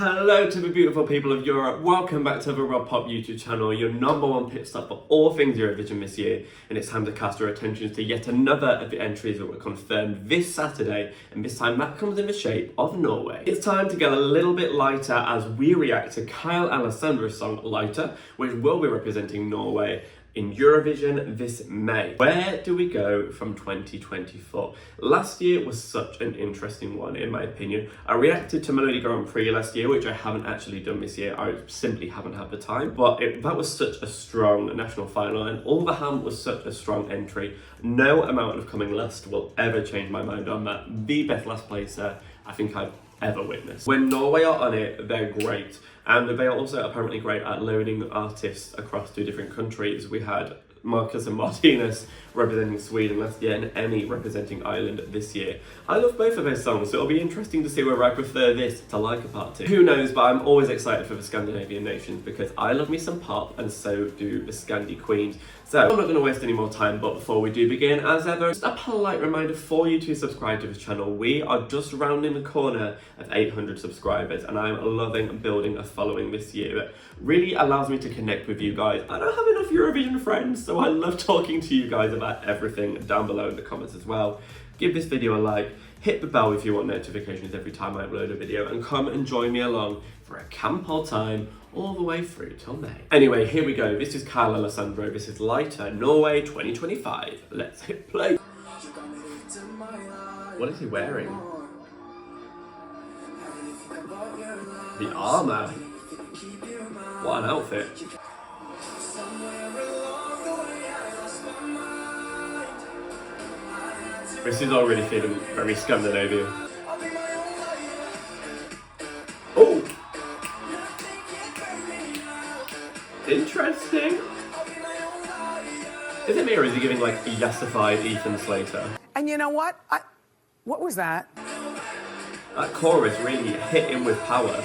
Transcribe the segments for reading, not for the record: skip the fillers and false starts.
Hello to the beautiful people of Europe, welcome back to the Rob Pop YouTube channel, your number one pit stop for all things Eurovision this year, and it's time to cast our attention to yet another of the entries that were confirmed this Saturday, and this time that comes in the shape of Norway. It's time to get a little bit lighter as we react to Kyle Alessandro's song Lighter, which will be representing Norway in Eurovision this May. Where do we go from 2024? Last year was such an interesting one in my opinion. I reacted to Melodi Grand Prix last year, which I haven't actually done this year. I simply haven't had the time, but that was such a strong national final and All the Ham was such a strong entry. No amount of coming last will ever change my mind on that. The best last placer I think I've ever witnessed. When Norway are on it, they're great. And they are also apparently great at loading artists across two different countries. We had Marcus and Martinez representing Sweden last year and Emmy representing Ireland this year. I love both of those songs, so it'll be interesting to see whether I prefer this to Like a Party. Who knows, but I'm always excited for the Scandinavian nations because I love me some pop and so do the Scandi queens. So I'm not going to waste any more time, but before we do begin, as ever, just a polite reminder for you to subscribe to this channel. We are just rounding the corner of 800 subscribers and I'm loving building a following this year. It really allows me to connect with you guys. I don't have enough Eurovision friends, so I love talking to you guys about everything down below in the comments as well. Give this video a like, hit the bell if you want notifications every time I upload a video, and come and join me along for a camp all time all the way through till May. Anyway, here we go. This is Kyle Alessandro. This is Lighter, Norway 2025. Let's hit play. What is he wearing? The armor. What an outfit. This is already feeling very Scandinavian. Oh! Interesting. Is it me or is he giving like a yassified Ethan Slater? And you know what? What was that? That chorus really hit him with power.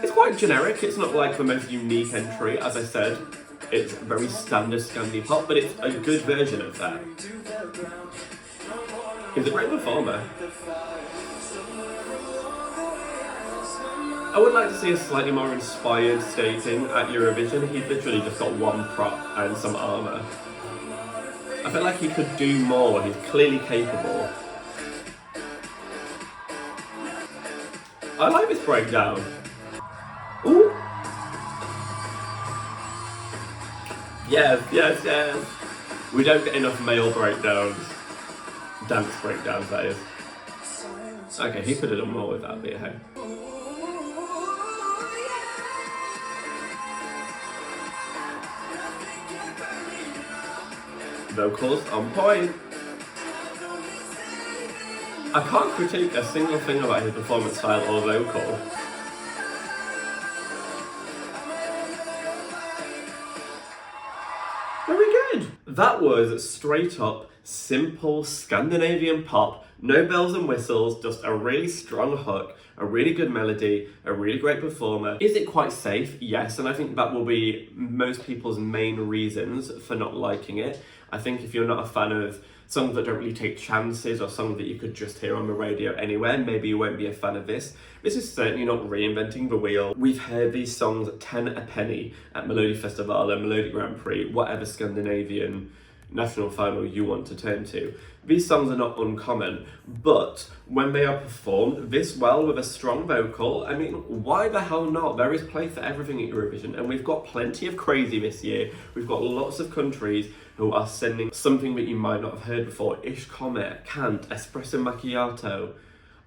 It's quite generic, it's not like the most unique entry, as I said. It's very standard Scandi pop, but it's a good version of that. He's a great performer. I would like to see a slightly more inspired skating at Eurovision. He's literally just got one prop and some armour. I feel like he could do more, he's clearly capable. I like this breakdown. Ooh! Yes, yes, yes. We don't get enough male breakdowns. Dance breakdowns, that is. Okay, he could have done more with that, but hey. Vocals on point. I can't critique a single thing about his performance style or vocal. Very good. That was straight up, simple Scandinavian pop, no bells and whistles, just a really strong hook, a really good melody, a really great performer. Is it quite safe? Yes, and I think that will be most people's main reasons for not liking it. I think if you're not a fan of songs that don't really take chances or songs that you could just hear on the radio anywhere, maybe you won't be a fan of this. This is certainly not reinventing the wheel. We've heard these songs 10 a penny at Melodi Festival and Melodi Grand Prix, whatever Scandinavian national final you want to turn to. These songs are not uncommon, but when they are performed this well with a strong vocal, I mean, why the hell not? There is place for everything at Eurovision, and we've got plenty of crazy this year. We've got lots of countries who are sending something that you might not have heard before. Ish Comet, Kant, Espresso Macchiato,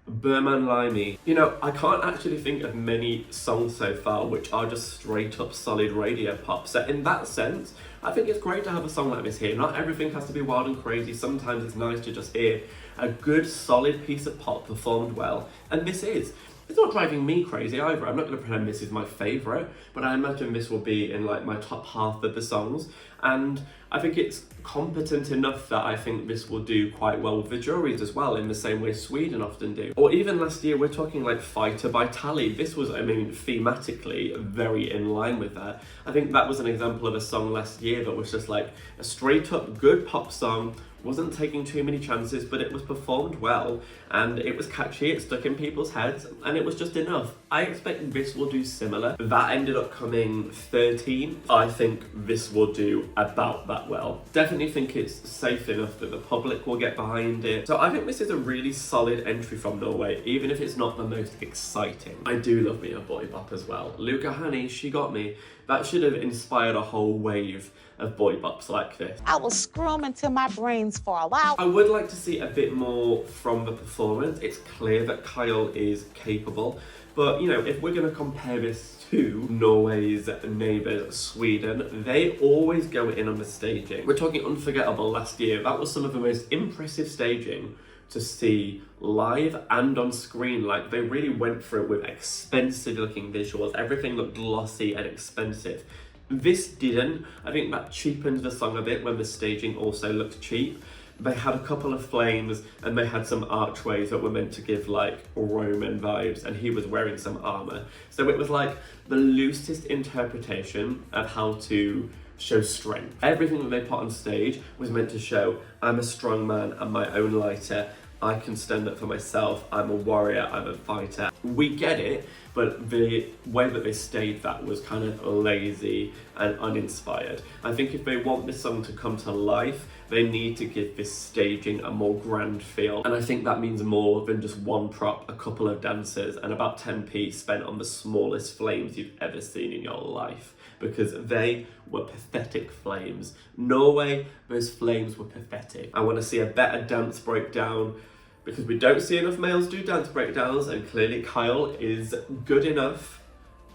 Berman Limey. You know, I can't actually think of many songs so far which are just straight up solid radio pop. So in that sense, I think it's great to have a song like this here. Not everything has to be wild and crazy. Sometimes it's nice to just hear a good solid piece of pop performed well. And this is. It's not driving me crazy either. I'm not going to pretend this is my favourite, but I imagine this will be in like my top half of the songs. And I think it's competent enough that I think this will do quite well with the juries as well, in the same way Sweden often do. Or even last year, we're talking like Fighter by Tally. This was, I mean, thematically very in line with that. I think that was an example of a song last year that was just like a straight up good pop song wasn't taking too many chances, but it was performed well, and it was catchy, it stuck in people's heads, and it was just enough. I expect this will do similar. That ended up coming 13. I think this will do about that well. Definitely think it's safe enough that the public will get behind it. So I think this is a really solid entry from Norway, even if it's not the most exciting. I do love me a boy bop as well. Luca Hani, She Got Me. That should have inspired a whole wave of boy bops like this. I will screw them until my brains fall out. I would like to see a bit more from the performance. It's clear that Kyle is capable, but you know, if we're going to compare this to Norway's neighbours, Sweden, they always go in on the staging. We're talking Unforgettable last year. That was some of the most impressive staging to see live and on screen. Like, they really went for it with expensive looking visuals. Everything looked glossy and expensive. This didn't. I think that cheapened the song a bit when the staging also looked cheap. They had a couple of flames and they had some archways that were meant to give like Roman vibes, and he was wearing some armor. So it was like the loosest interpretation of how to show strength. Everything that they put on stage was meant to show, I'm a strong man, I'm my own lighter, I can stand up for myself, I'm a warrior, I'm a fighter. We get it, but the way that they staged that was kind of lazy and uninspired. I think if they want this song to come to life, they need to give this staging a more grand feel. And I think that means more than just one prop, a couple of dancers, and about 10p spent on the smallest flames you've ever seen in your life. Because they were pathetic flames. Norway, those flames were pathetic. I want to see a better dance breakdown, because we don't see enough males do dance breakdowns, and clearly Kyle is good enough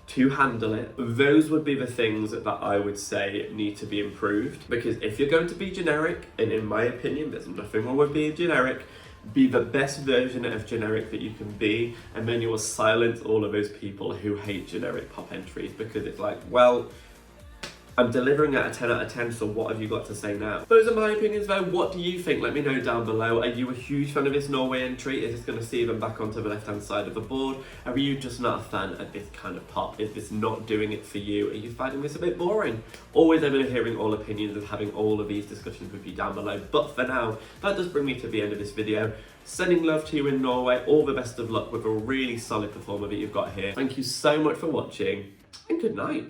to handle it. Those would be the things that I would say need to be improved, because if you're going to be generic, and in my opinion there's nothing wrong with being generic, be the best version of generic that you can be, and then you will silence all of those people who hate generic pop entries, because it's like, well, I'm delivering at a 10 out of 10, so what have you got to say now? Those are my opinions though. What do you think? Let me know down below. Are you a huge fan of this Norway entry? Is this going to see them back onto the left-hand side of the board? Are you just not a fan of this kind of pop? Is this not doing it for you? Are you finding this a bit boring? Always open to hearing all opinions and having all of these discussions with you down below. But for now, that does bring me to the end of this video. Sending love to you in Norway. All the best of luck with a really solid performer that you've got here. Thank you so much for watching, and good night.